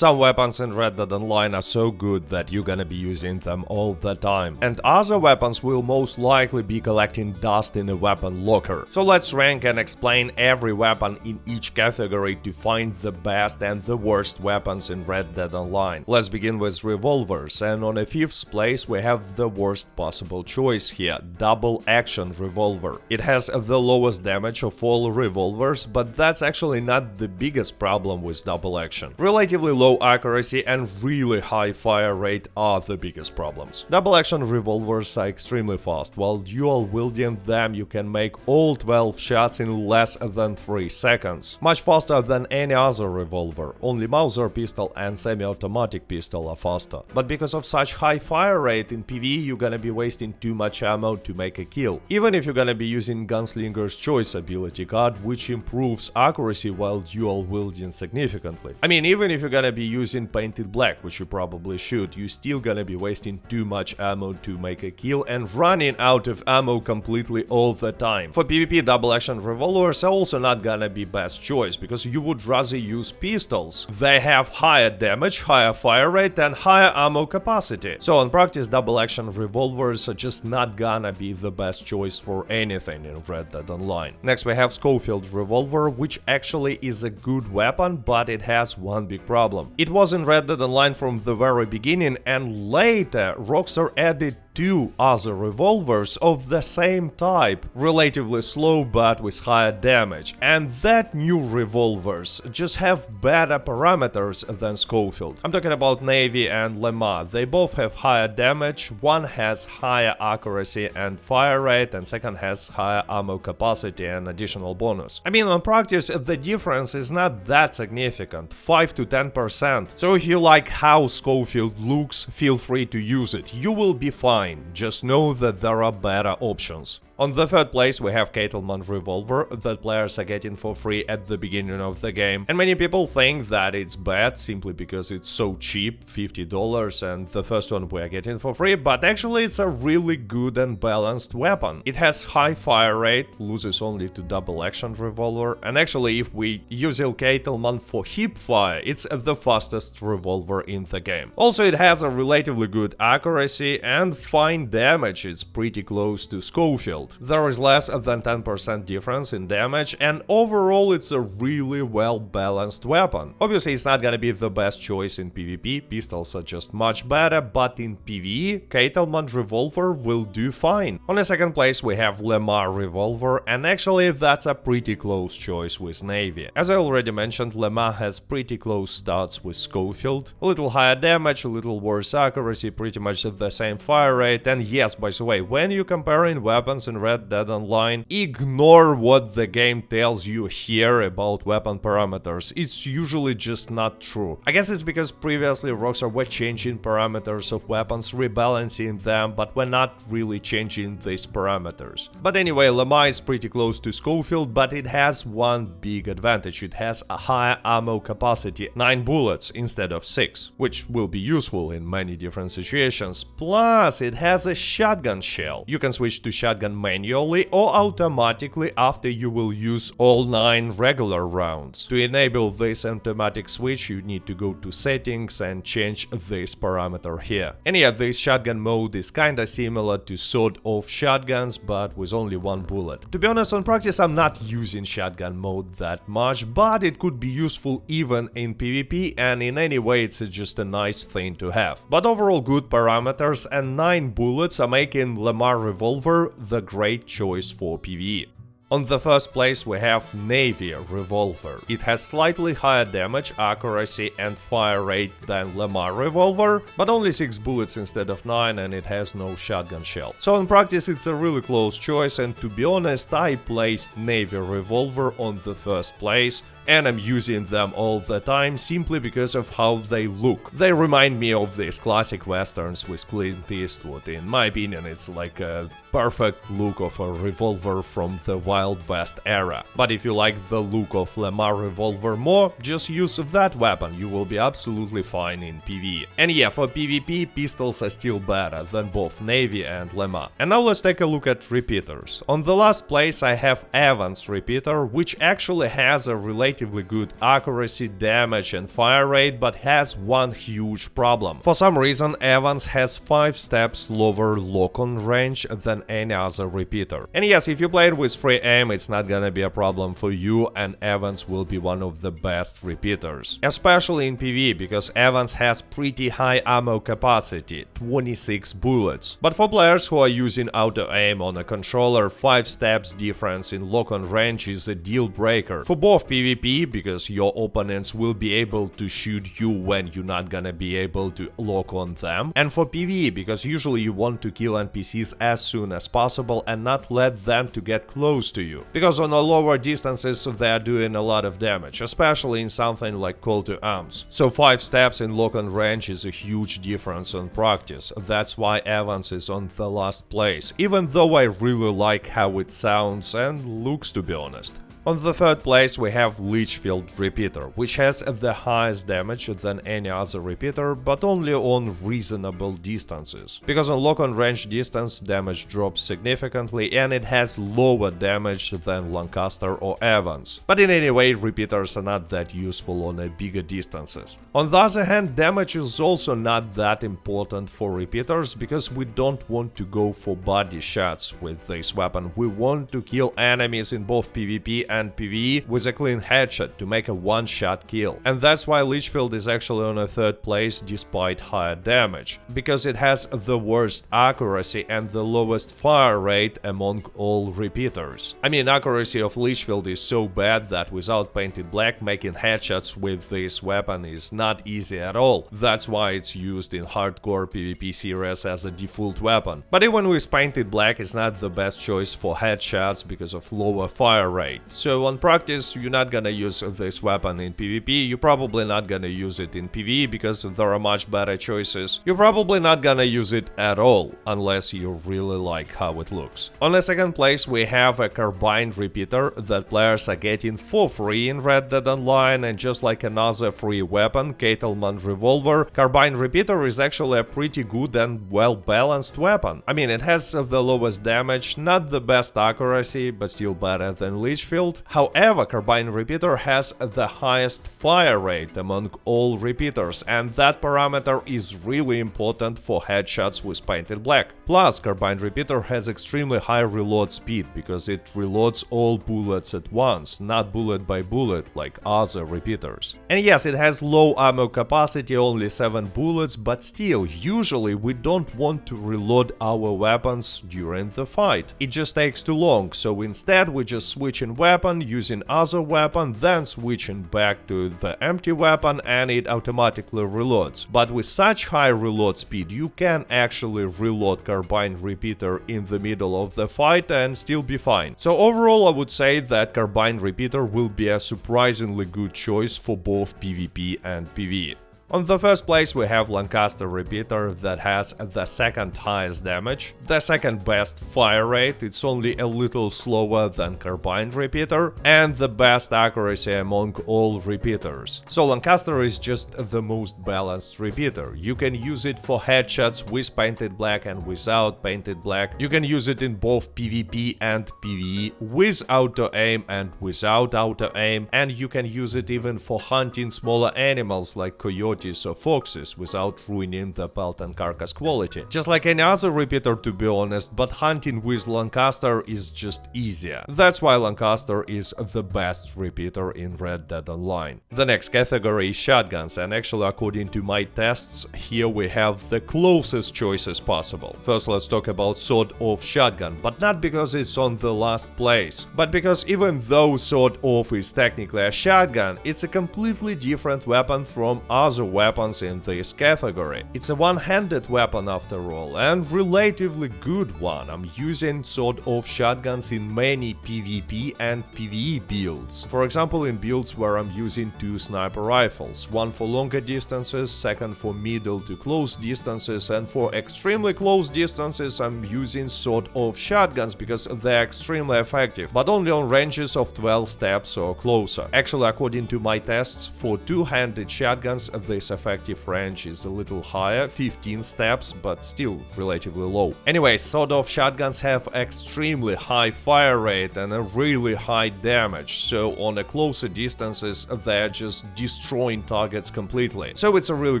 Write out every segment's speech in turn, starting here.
Some weapons in Red Dead Online are so good that you're gonna be using them all the time, and other weapons will most likely be collecting dust in a weapon locker. So let's rank and explain every weapon in each category to find the best and the worst weapons in Red Dead Online. Let's begin with revolvers, and on a 5th place we have the worst possible choice here, double action revolver. It has the lowest damage of all revolvers, but that's actually not the biggest problem with double action. Relatively low accuracy and really high fire rate are the biggest problems. Double action revolvers are extremely fast, while dual wielding them you can make all 12 shots in less than 3 seconds. Much faster than any other revolver, only Mauser pistol and semi-automatic pistol are faster. But because of such high fire rate in PvE you're gonna be wasting too much ammo to make a kill, even if you're gonna be using Gunslinger's Choice ability card, which improves accuracy while dual wielding significantly. I mean, even if you're gonna be using Painted Black, which you probably should, you're still gonna be wasting too much ammo to make a kill and running out of ammo completely all the time. For PvP, double action revolvers are also not gonna be best choice, because you would rather use pistols. They have higher damage, higher fire rate and higher ammo capacity. So in practice, double action revolvers are just not gonna be the best choice for anything in Red Dead Online. Next we have Schofield revolver, which actually is a good weapon, but it has one big problem. It was in Red Dead Online from the very beginning, and later Rockstar added 2 other revolvers of the same type, relatively slow but with higher damage, and that new revolvers just have better parameters than Schofield. I'm talking about Navy and Le Mans. They both have higher damage, one has higher accuracy and fire rate, and second has higher ammo capacity and additional bonus. I mean, on practice the difference is not that significant, 5 to 10%. So if you like how Schofield looks, feel free to use it, you will be fine. Just know that there are better options. On the 3rd place we have Cattleman revolver that players are getting for free at the beginning of the game, and many people think that it's bad simply because it's so cheap, $50, and the first one we are getting for free, but actually it's a really good and balanced weapon. It has high fire rate, loses only to double action revolver, and actually if we use Cattleman for hip fire, it's the fastest revolver in the game. Also it has a relatively good accuracy and fine damage, it's pretty close to Schofield. There is less than 10% difference in damage, and overall it's a really well balanced weapon. Obviously it's not gonna be the best choice in PvP, pistols are just much better, but in PvE, Cattleman revolver will do fine. On the 2nd place we have Le Mans revolver, and actually that's a pretty close choice with Navy. As I already mentioned, Le Mans has pretty close stats with Schofield, a little higher damage, a little worse accuracy, pretty much the same fire rate, and yes, by the way, when you're comparing weapons in Red Dead Online, ignore what the game tells you here about weapon parameters, it's usually just not true. I guess it's because previously Rockstar were changing parameters of weapons, rebalancing them, but we're not really changing these parameters. But anyway, Le Mans is pretty close to Schofield, but it has one big advantage, it has a higher ammo capacity, 9 bullets instead of 6, which will be useful in many different situations, plus it has a shotgun shell. You can switch to shotgun manually or automatically after you will use all 9 regular rounds. To enable this automatic switch you need to go to settings and change this parameter here. And yeah, this shotgun mode is kinda similar to sawed-off shotguns, but with only 1 bullet. To be honest, on practice I'm not using shotgun mode that much, but it could be useful even in PvP, and in any way it's just a nice thing to have. But overall good parameters and 9 bullets are making Le Mans revolver the great choice for PvE. On the 1st place we have Navy revolver. It has slightly higher damage, accuracy and fire rate than Le Mans revolver, but only 6 bullets instead of 9, and it has no shotgun shell. So in practice it's a really close choice, and to be honest I placed Navy revolver on the 1st place, and I'm using them all the time simply because of how they look. They remind me of these classic westerns with Clint Eastwood. In my opinion, it's like a perfect look of a revolver from the Wild West era. But if you like the look of Le Mans revolver more, just use that weapon, you will be absolutely fine in PvE. And yeah, for PvP, pistols are still better than both Navy and Le Mans. And now let's take a look at repeaters. On the last place I have Evans repeater, which actually has a relatively relatively good accuracy, damage and fire rate, but has one huge problem. For some reason, Evans has 5 steps lower lock-on range than any other repeater. And yes, if you play it with free aim, it's not gonna be a problem for you, and Evans will be one of the best repeaters. Especially in PvE, because Evans has pretty high ammo capacity, 26 bullets. But for players who are using auto-aim on a controller, 5 steps difference in lock-on range is a deal breaker. For both PvP, because your opponents will be able to shoot you when you're not gonna be able to lock on them, and for PvE, because usually you want to kill NPCs as soon as possible and not let them to get close to you, because on the lower distances they are doing a lot of damage, especially in something like Call to Arms. So 5 steps in lock-on range is a huge difference on practice. That's why Evans is on the last place, even though I really like how it sounds and looks, to be honest. On the third place we have Litchfield repeater, which has the highest damage than any other repeater, but only on reasonable distances. Because on lock-on range distance damage drops significantly and it has lower damage than Lancaster or Evans. But in any way, repeaters are not that useful on bigger distances. On the other hand, damage is also not that important for repeaters, because we don't want to go for body shots with this weapon. We want to kill enemies in both PvP and PvE with a clean headshot to make a one-shot kill. And that's why Litchfield is actually on a third place despite higher damage, because it has the worst accuracy and the lowest fire rate among all repeaters. I mean, accuracy of Litchfield is so bad that without painted black, making headshots with this weapon is not easy at all. That's why it's used in hardcore PvP series as a default weapon. But even with painted black, it's not the best choice for headshots because of lower fire rate. So on practice, you're not gonna use this weapon in PvP, you're probably not gonna use it in PvE because there are much better choices. You're probably not gonna use it at all, unless you really like how it looks. On the second place we have a carbine repeater that players are getting for free in Red Dead Online, and just like another free weapon, Cattleman Revolver, carbine repeater is actually a pretty good and well-balanced weapon. I mean, it has the lowest damage, not the best accuracy, but still better than Litchfield. However, carbine repeater has the highest fire rate among all repeaters, and that parameter is really important for headshots with painted black. Plus, carbine repeater has extremely high reload speed, because it reloads all bullets at once, not bullet by bullet like other repeaters. And yes, it has low ammo capacity, only 7 bullets, but still, usually we don't want to reload our weapons during the fight. It just takes too long, so instead we just switch in weapon, using other weapon, then switching back to the empty weapon, and it automatically reloads. But with such high reload speed, you can actually reload carbine repeater in the middle of the fight and still be fine. So overall, I would say that carbine repeater will be a surprisingly good choice for both PvP and PvE. On the first place we have Lancaster repeater that has the second highest damage, the second best fire rate, it's only a little slower than carbine repeater, and the best accuracy among all repeaters. So Lancaster is just the most balanced repeater. You can use it for headshots with painted black and without painted black. You can use it in both PvP and PvE, with auto-aim and without auto-aim, and you can use it even for hunting smaller animals like coyotes or foxes without ruining the pelt and carcass quality. Just like any other repeater, to be honest, but hunting with Lancaster is just easier. That's why Lancaster is the best repeater in Red Dead Online. The next category is shotguns, and actually according to my tests, here we have the closest choices possible. First let's talk about sawed-off shotgun, but not because it's on the last place, but because even though sawed-off is technically a shotgun, it's a completely different weapon from other weapons in this category. It's a one-handed weapon after all, and relatively good one. I'm using sawed-off shotguns in many PvP and PvE builds. For example, in builds where I'm using 2 sniper rifles, one for longer distances, second for middle to close distances, and for extremely close distances I'm using sawed-off shotguns because they're extremely effective, but only on ranges of 12 steps or closer. Actually, according to my tests, for two-handed shotguns the this effective range is a little higher, 15 steps, but still relatively low. Anyway, sawed-off shotguns have extremely high fire rate and a really high damage, so on the closer distances they're just destroying targets completely. So it's a really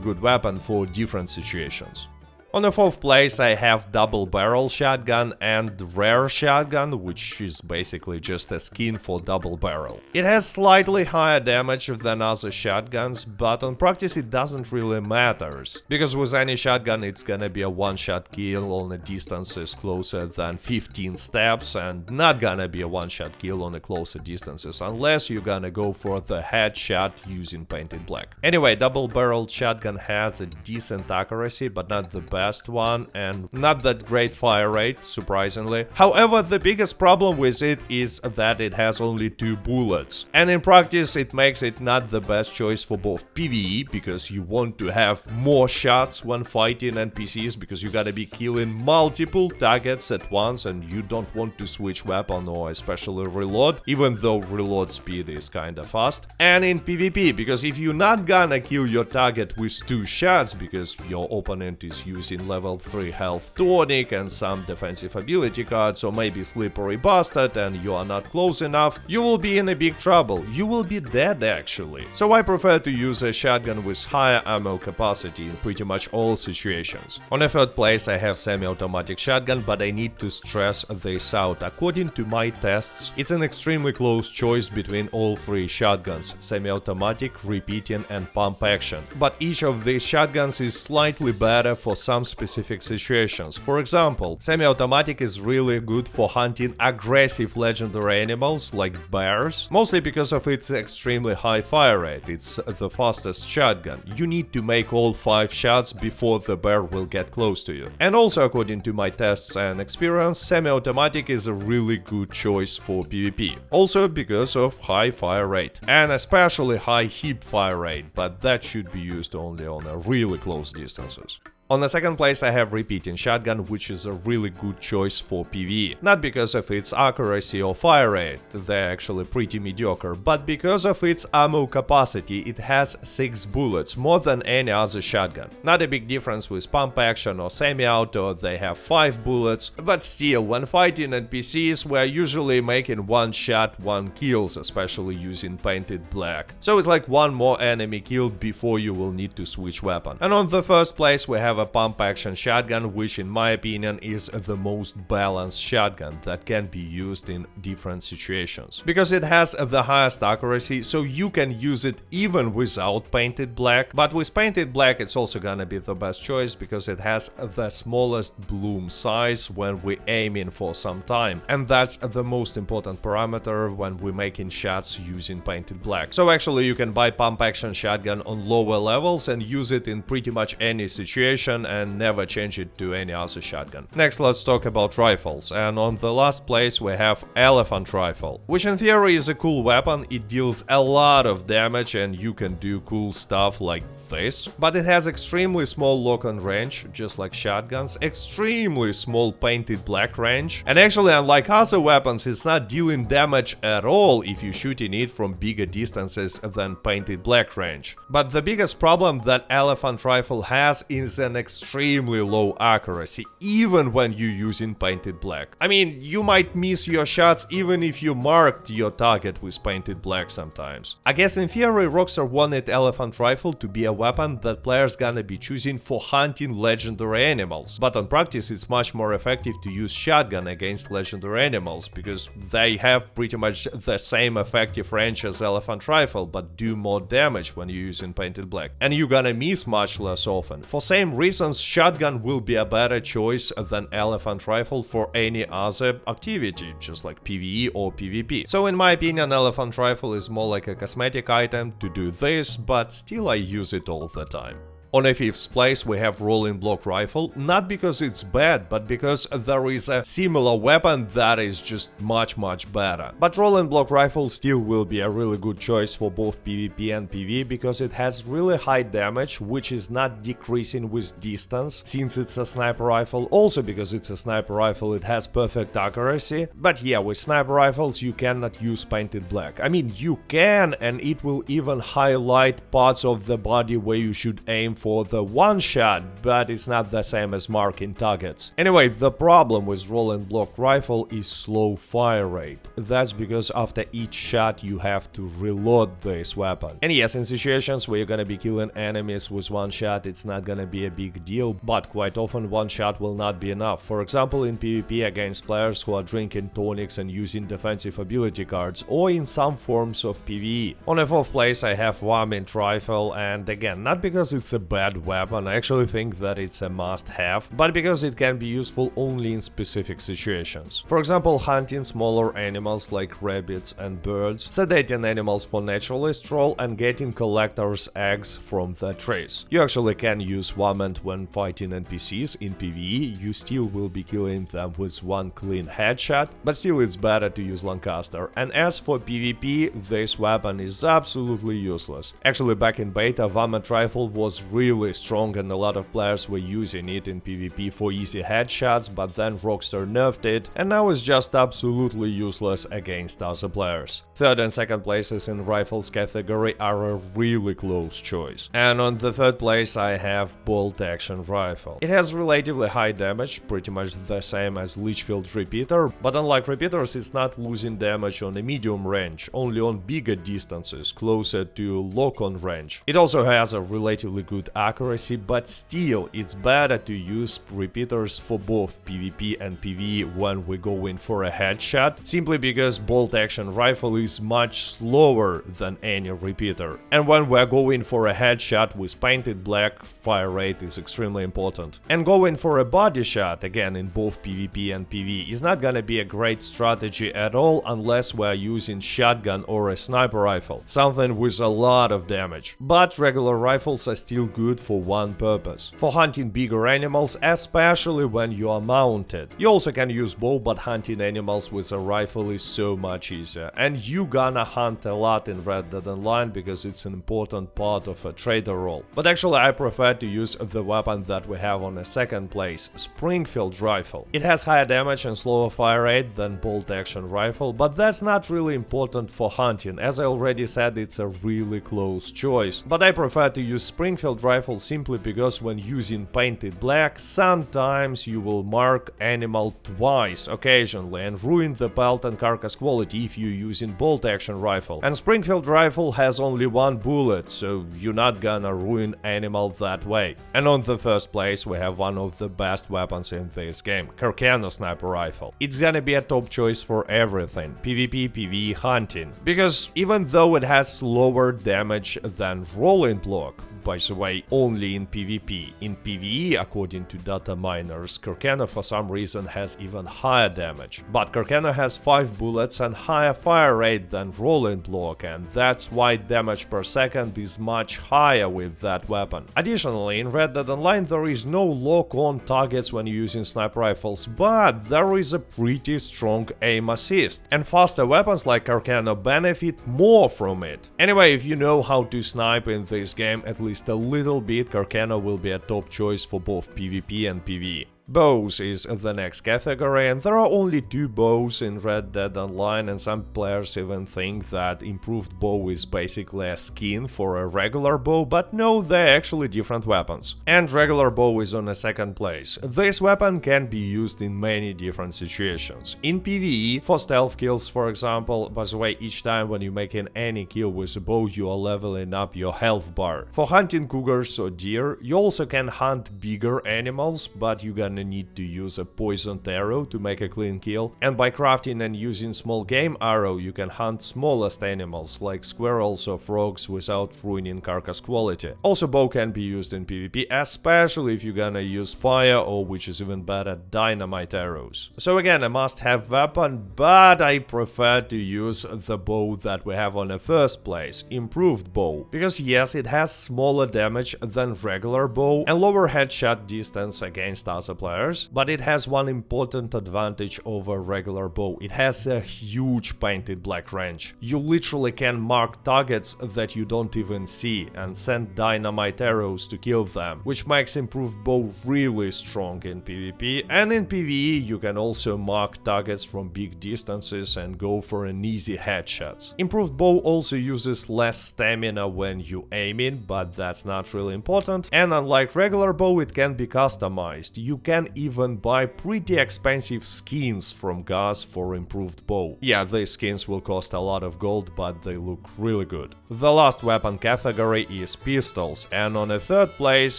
good weapon for different situations. On the 4th place I have double barrel shotgun and rare shotgun, which is basically just a skin for double barrel. It has slightly higher damage than other shotguns, but on practice it doesn't really matter, because with any shotgun it's gonna be a one-shot kill on the distances closer than 15 steps and not gonna be a one-shot kill on the closer distances unless you're gonna go for the headshot using painted black. Anyway, double barreled shotgun has a decent accuracy, but not the best one, and not that great fire rate, surprisingly. However, the biggest problem with it is that it has only 2 bullets, and in practice it makes it not the best choice for both PvE, because you want to have more shots when fighting NPCs, because you gotta be killing multiple targets at once and you don't want to switch weapon or especially reload, even though reload speed is kinda fast. And in PvP, because if you're not gonna kill your target with 2 shots because your opponent is using level 3 health tonic and some defensive ability cards, or maybe slippery bastard, and you are not close enough, you will be in a big trouble. You will be dead actually. So I prefer to use a shotgun with higher ammo capacity in pretty much all situations. On the 3rd place I have semi-automatic shotgun, but I need to stress this out. According to my tests, it's an extremely close choice between all 3 shotguns: semi-automatic, repeating and pump action. But each of these shotguns is slightly better for some specific situations. For example, semi-automatic is really good for hunting aggressive legendary animals like bears, mostly because of its extremely high fire rate. It's the fastest shotgun. You need to make all 5 shots before the bear will get close to you. And also, according to my tests and experience, semi-automatic is a really good choice for PvP. Also because of high fire rate, and especially high hip fire rate, but that should be used only on a really close distances. On the 2nd place I have repeating shotgun, which is a really good choice for PvE. Not because of its accuracy or fire rate, they're actually pretty mediocre, but because of its ammo capacity. It has 6 bullets, more than any other shotgun. Not a big difference with pump action or semi-auto, they have 5 bullets, but still, when fighting NPCs we're usually making 1 shot, 1 kills, especially using painted black. So it's like 1 more enemy kill before you will need to switch weapon. And on the 1st place we have a pump action shotgun, which in my opinion is the most balanced shotgun that can be used in different situations. Because it has the highest accuracy, so you can use it even without painted black. But with painted black it's also gonna be the best choice, because it has the smallest bloom size when we're aiming for some time. And that's the most important parameter when we're making shots using painted black. So actually you can buy pump action shotgun on lower levels and use it in pretty much any situation and never change it to any other shotgun. Next, let's talk about rifles, and on the last place we have elephant rifle, which in theory is a cool weapon. It deals a lot of damage and you can do cool stuff like this, but it has extremely small lock-on range, just like shotguns, extremely small painted black range, and actually, unlike other weapons, it's not dealing damage at all if you're shooting it from bigger distances than painted black range. But the biggest problem that elephant rifle has is an extremely low accuracy, even when you're using painted black. I mean, you might miss your shots even if you marked your target with painted black sometimes. I guess in theory Rockstar wanted elephant rifle to be a weapon that players gonna be choosing for hunting legendary animals, but on practice it's much more effective to use shotgun against legendary animals, because they have pretty much the same effective range as elephant rifle, but do more damage when you're using painted black, and you're gonna miss much less often. For same reasons, shotgun will be a better choice than elephant rifle for any other activity, just like PvE or PvP. So in my opinion, elephant rifle is more like a cosmetic item to do this, but still I use it all the time. On a 5th place we have rolling block rifle, not because it's bad, but because there is a similar weapon that is just much better. But rolling block rifle still will be a really good choice for both PvP and PvE because it has really high damage, which is not decreasing with distance since it's a sniper rifle. Also because it's a sniper rifle it has perfect accuracy, but yeah, with sniper rifles you cannot use painted black. I mean, you can, and it will even highlight parts of the body where you should aim for the one shot, but it's not the same as marking targets. Anyway, the problem with rolling block rifle is slow fire rate. That's because after each shot you have to reload this weapon. And yes, in situations where you're gonna be killing enemies with one shot, it's not gonna be a big deal, but quite often one shot will not be enough. For example, in PvP against players who are drinking tonics and using defensive ability cards, or in some forms of PvE. On a 4th place I have Warmint rifle, and again, not because it's a bad weapon, I actually think that it's a must-have, but because it can be useful only in specific situations. For example, hunting smaller animals like rabbits and birds, sedating animals for naturalist role, and getting collectors' eggs from the trees. You actually can use Warmint when fighting NPCs in PvE, you still will be killing them with one clean headshot, but still it's better to use Lancaster. And as for PvP, this weapon is absolutely useless. Actually, back in beta, Warmint rifle was really strong and a lot of players were using it in PvP for easy headshots, but then Rockstar nerfed it, and now it's just absolutely useless against other players. 3rd and 2nd places in rifles category are a really close choice. And on the 3rd place I have bolt action rifle. It has relatively high damage, pretty much the same as Litchfield repeater, but unlike repeaters it's not losing damage on a medium range, only on bigger distances, closer to lock-on range. It also has a relatively good accuracy, but still it's better to use repeaters for both PvP and PvE when we go in for a headshot, simply because bolt action rifle is much slower than any repeater. And when we're going for a headshot with painted black, fire rate is extremely important. And going for a body shot, again in both PvP and PvE, is not gonna be a great strategy at all unless we're using shotgun or a sniper rifle, something with a lot of damage. But regular rifles are still good for one purpose: for hunting bigger animals, especially when you are mounted. You also can use bow, but hunting animals with a rifle is so much easier. And you gonna hunt a lot in Red Dead Online because it's an important part of a trader role. But actually I prefer to use the weapon that we have on a 2nd place, Springfield rifle. It has higher damage and slower fire rate than bolt action rifle, but that's not really important for hunting. As I already said, it's a really close choice. But I prefer to use Springfield rifle simply because when using painted black, sometimes you will mark animal twice occasionally and ruin the pelt and carcass quality if you're using bolt action rifle. And Springfield rifle has only one bullet, so you're not gonna ruin animal that way. And on the 1st place we have one of the best weapons in this game, Carcano sniper rifle. It's gonna be a top choice for everything, PvP, PvE, hunting, because even though it has slower damage than rolling block, by the way, only in PvP. In PvE, according to data miners, Carcano for some reason has even higher damage. But Carcano has 5 bullets and higher fire rate than rolling block, and that's why damage per second is much higher with that weapon. Additionally, in Red Dead Online there is no lock-on targets when using sniper rifles, but there is a pretty strong aim assist, and faster weapons like Carcano benefit more from it. Anyway, if you know how to snipe in this game at least a little bit, Carcano will be a top choice for both PvP and PvE. Bows is the next category, and there are only 2 bows in Red Dead Online, and some players even think that improved bow is basically a skin for a regular bow, but no, they're actually different weapons. And regular bow is on a 2nd place. This weapon can be used in many different situations. In PvE, for stealth kills for example, by the way, each time when you're making any kill with a bow you are leveling up your health bar. For hunting cougars or deer, you also can hunt bigger animals, but you're gonna gonna need to use a poisoned arrow to make a clean kill, and by crafting and using small game arrow you can hunt smallest animals like squirrels or frogs without ruining carcass quality. Also, bow can be used in PvP, especially if you're gonna use fire or, which is even better, dynamite arrows. So again, a must-have weapon, but I prefer to use the bow that we have on the first place, improved bow, because yes, it has smaller damage than regular bow and lower headshot distance against other players, but it has one important advantage over regular bow. It has a huge painted black range. You literally can mark targets that you don't even see and send dynamite arrows to kill them, which makes improved bow really strong in PvP, and in PvE you can also mark targets from big distances and go for an easy headshots. Improved bow also uses less stamina when you aiming, but that's not really important, and unlike regular bow, it can be customized. You can even buy pretty expensive skins from Gaz for improved bow. Yeah, these skins will cost a lot of gold, but they look really good. The last weapon category is pistols, and on the third place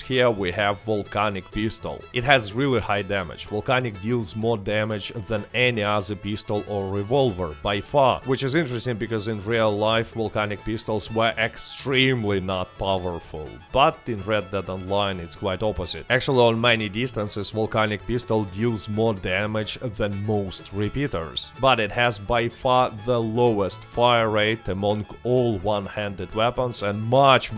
here we have volcanic pistol. It has really high damage. Volcanic deals more damage than any other pistol or revolver by far, which is interesting because in real life volcanic pistols were extremely not powerful, but in Red Dead Online it's quite opposite. Actually, on many distances volcanic pistol deals more damage than most repeaters, but it has by far the lowest fire rate among all one-handed weapons and much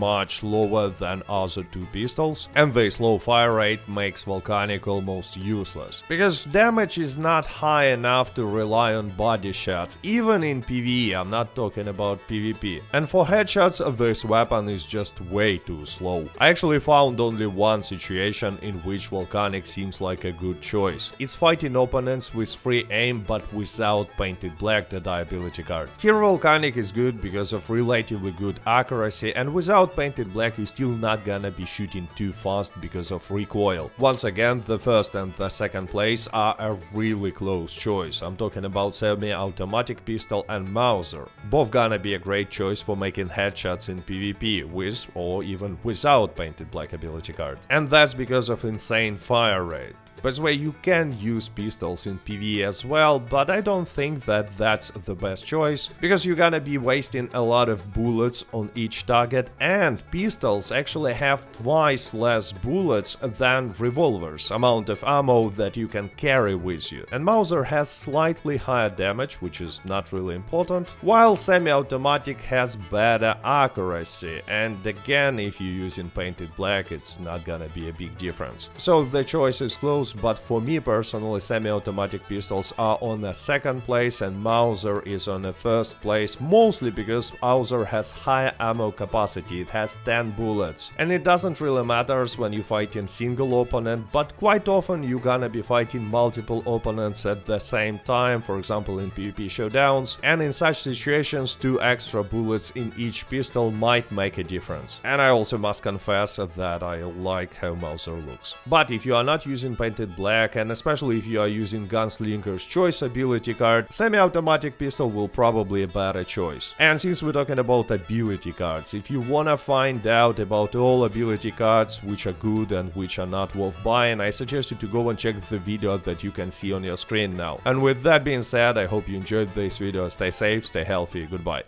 lower than other two pistols, and this low fire rate makes volcanic almost useless, because damage is not high enough to rely on body shots, even in PvE, I'm not talking about PvP. And for headshots, this weapon is just way too slow. I actually found only one situation in which volcanic seems like a good choice. It's fighting opponents with free aim but without painted black, the ability card. Here volcanic is good because of relatively good accuracy, and without painted black you're still not gonna be shooting too fast because of recoil. Once again, the first and the second place are a really close choice. I'm talking about semi-automatic pistol and Mauser. Both gonna be a great choice for making headshots in PvP with or even without painted black ability card. And that's because of insane fire rate. By the way, you can use pistols in PvE as well, but I don't think that that's the best choice, because you're gonna be wasting a lot of bullets on each target, and pistols actually have twice less bullets than revolvers, amount of ammo that you can carry with you. And Mauser has slightly higher damage, which is not really important, while semi-automatic has better accuracy, and again, if you're using painted black, it's not gonna be a big difference. So the choice is close, but for me personally, semi-automatic pistols are on the second place and Mauser is on the first place, mostly because Mauser has higher ammo capacity, it has 10 bullets. And it doesn't really matter when you fight in single opponent, but quite often you're gonna be fighting multiple opponents at the same time, for example in PvP showdowns, and in such situations 2 extra bullets in each pistol might make a difference. And I also must confess that I like how Mauser looks. But if you are not using painted black, and especially if you are using Gunslinger's Choice ability card, semi-automatic pistol will probably be a better choice. And since we're talking about ability cards, if you wanna find out about all ability cards which are good and which are not worth buying, I suggest you to go and check the video that you can see on your screen now. And with that being said, I hope you enjoyed this video, stay safe, stay healthy, goodbye.